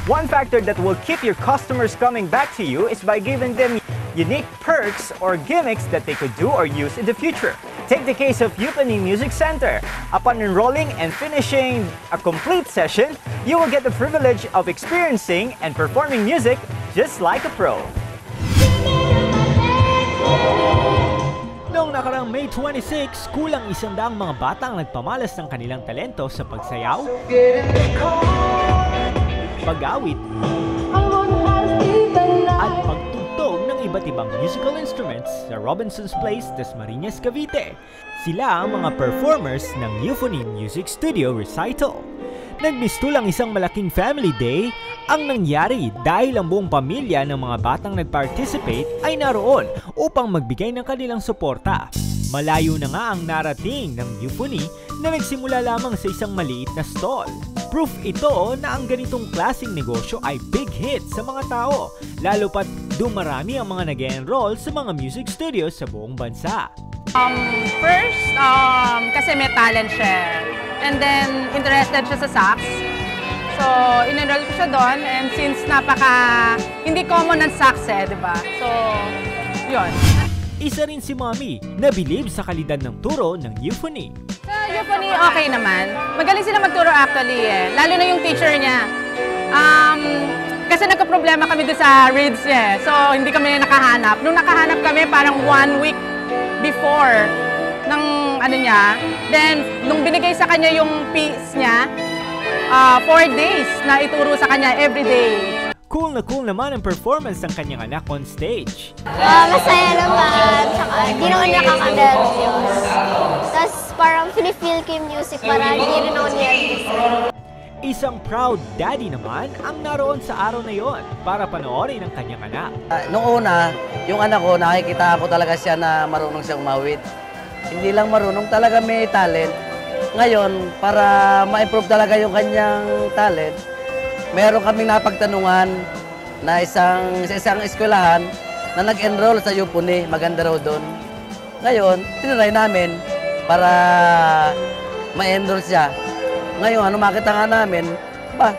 One factor that will keep your customers coming back to you is by giving them unique perks or gimmicks that they could do or use in the future. Take the case of Euphony Music Center. Upon enrolling and finishing a complete session, you will get the privilege of experiencing and performing music just like a pro. Noong nakarang May 26, kulang 100 mga batang nagpamalas ng kanilang talento sa pagsayaw, pag-awit, at pagtugtog ng iba't ibang musical instruments sa Robinson's Place, Dasmariñas, Cavite. Sila ang mga performers ng Euphony Music Studio Recital. Nagmistulang isang malaking family day ang nangyari dahil ang buong pamilya ng mga batang nag-participate ay naroon upang magbigay ng kanilang suporta. Malayo na nga ang narating ng Euphony na nagsimula lamang sa isang maliit na stall. Proof ito na ang ganitong klaseng negosyo ay big hit sa mga tao, lalo pat dumarami ang mga nag-enroll sa mga music studios sa buong bansa. First, kasi may talent siya. And then, interested siya sa sax. So, in-enroll ko siya doon. And since hindi common ang sax di ba? So, yun. Isa rin si Mommy na bilib sa kalidad ng turo ng Euphony. Sa Euphony, okay naman. Magaling sila magturo actually Lalo na yung teacher niya. Kasi nagka-problema kami doon sa reads niya. So, hindi kami nakahanap. Nung nakahanap kami, parang 1 week before ng niya. Then, nung binigay sa kanya yung piece niya, 4 days na ituro sa kanya everyday. Cool naman ang performance ng kanyang anak on stage. Masaya naman, tsaka di naman nakaka-nervyos. Tapos parang feel ko yung music para hindi rin ako nervous. Isang proud daddy naman ang naroon sa araw na yon para panoorin ang kanyang anak. Noong una, yung anak ko, nakikita ko talaga siya na marunong siyang umawit. Hindi lang marunong, talaga may talent. Ngayon, para ma-improve talaga yung kanyang talent, meron kaming napagtanungan na sa isang eskwelahan na nag-enroll sa Euphony, maganda raw doon. Ngayon, tinry namin para ma-enroll siya. Ngayon, makita nga namin,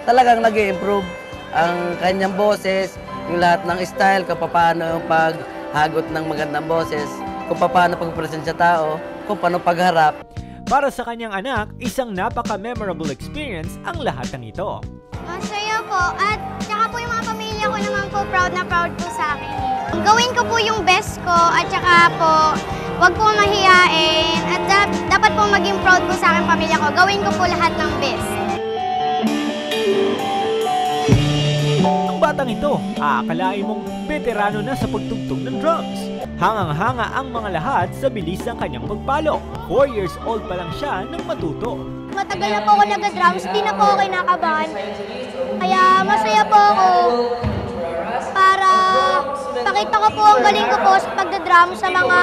talagang nag-i-improve ang kanyang boses, yung lahat ng style, kung paano yung paghagot ng magandang boses, kung paano pag-present sa tao, kung paano pagharap. Para sa kanyang anak, isang napaka-memorable experience ang lahat ng ito. Masaya po, at saka po yung mga pamilya ko naman po, proud na proud po sa akin. Gawin ko po yung best ko, at saka po, wag po mahiyain, at dapat po maging proud po sa akin pamilya ko. Gawin ko po lahat ng best. Ang batang ito, aakalain mong veterano na sa pagtugtog ng drums. Hangang-hanga ang mga lahat sa bilis ng kanyang pagpalo. 4 years old pa lang siya nang matuto. Matagal na po ako nag-drums, di na po ako kinakabahan. Kaya masaya po ako para pakita ko po ang galing ko po sa pagda-drums sa mga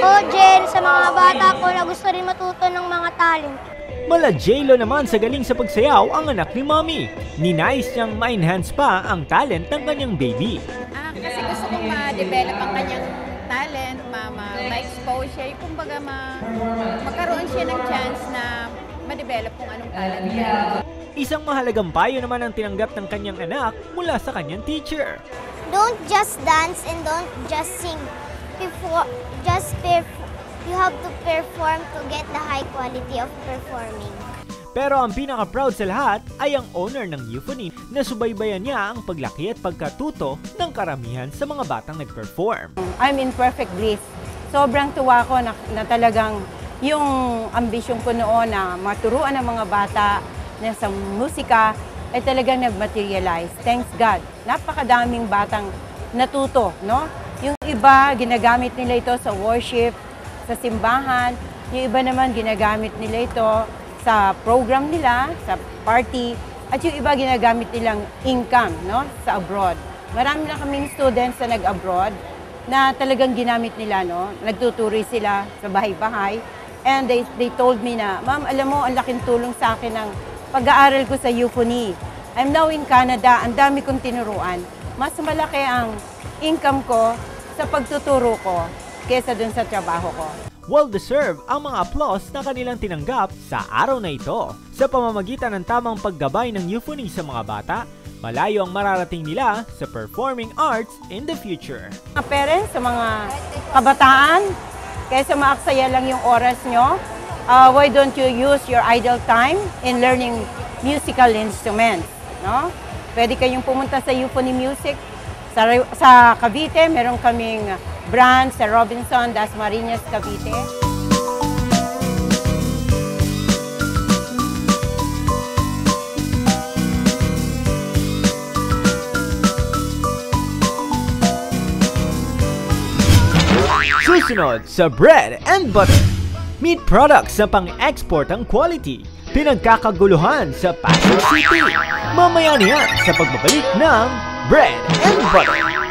audience, sa mga bata ko na gusto rin matuto ng mga talent. Mala J-Lo naman sa galing sa pagsayaw ang anak ni Mommy. Ninais niyang ma-enhance pa ang talent ng kanyang baby. Kasi gusto kong ma-develop ang kanyang talent, ma-expose siya. Kumbaga, magkaroon siya ng chance na ma-develop kung anong talent niya. Isang mahalagang payo naman ang tinanggap ng kanyang anak mula sa kanyang teacher. Don't just dance and don't just sing. You have to perform to get the high quality of performing. Pero ang pinaka-proud sa lahat ay ang owner ng Euphony na subaybayan niya ang paglaki at pagkatuto ng karamihan sa mga batang nag-perform. I'm in perfect bliss. Sobrang tuwa ko na talagang yung ambisyon ko noon na maturuan ng mga bata na sa musika ay talagang nag-materialize. Thanks God. Napakadaming batang natuto, no? Yung iba, ginagamit nila ito sa worship, sa simbahan. Yung iba naman, ginagamit nila ito sa program nila, sa party. At yung iba, ginagamit nilang income, no? Sa abroad. Marami na kaming students na nag-abroad na talagang ginamit nila, no? Nagtuturi sila sa bahay-bahay. And they told me na, Ma'am, alam mo, ang laking tulong sa akin ng pag-aaral ko sa Euphony. I'm now in Canada, ang dami kong tinuruan. Mas malaki ang income ko sa pagtuturo ko kesa dun sa trabaho ko. Well-deserved ang mga applause na kanilang tinanggap sa araw na ito. Sa pamamagitan ng tamang paggabay ng Euphony sa mga bata, malayo ang mararating nila sa performing arts in the future. Mga parents, sa mga kabataan, kaysa maaksaya lang yung oras nyo, why don't you use your idle time in learning musical instruments? No? Pwede kayong pumunta sa Euphony Music. Sa Cavite, meron kaming branch sa Robinson, Dasmariñas, Cavite. Susunod sa bread and butter. Meat products na pang-export ang quality. Pinagkakaguluhan sa Pasig City. Mamaya na yan sa pagbabalik ng Bread and Butter.